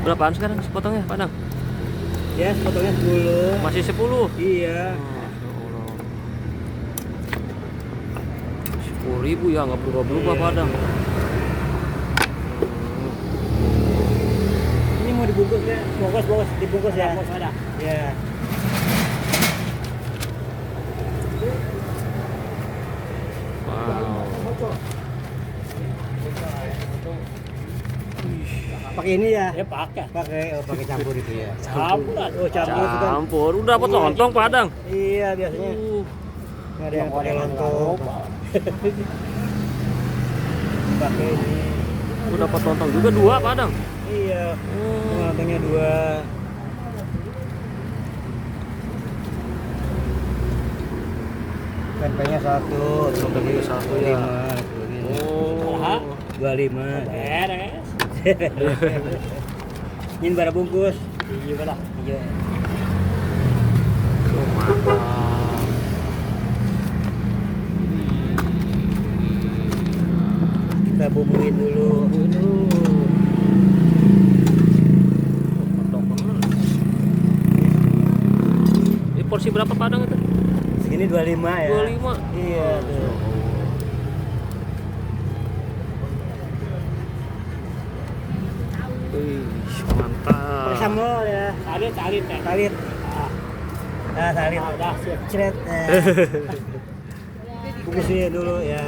Berapaan sekarang sepotongnya, Padang? Ya, sepotongnya 10. Masih 10? Iya. 10.000 ya, nggak berubah-berubah, Iya. Padang. Ini mau dibungkus ya? Bungkus, dibungkus ya. Ada. Ya. Wow. Pakai ini ya? Ya pakai. Pakai campur itu ya. Campur lah. Oh, campur itu kan. Campur, udah dapat lontong, Padang. Iya, biasanya. Nggak ada yang pakai lontong. Pakai ini. Udah dapat lontong juga 2, Padang. Iya. Lontongnya 2. Tempenya 1. Lontongnya 1 ya. 5. Oh. 25. Beres. Ini bara bungkus. Iya lah. Iya. Oh, mantap. Kita bumbuin dulu. Ini porsi berapa, Padang itu? Segini 25 ya. 25. Iya tuh. Wih, mantap. Pakai sambal ya. Salit ya. Salit. Nah, salit. Udah siap. Cret. Bungkusin dulu ya.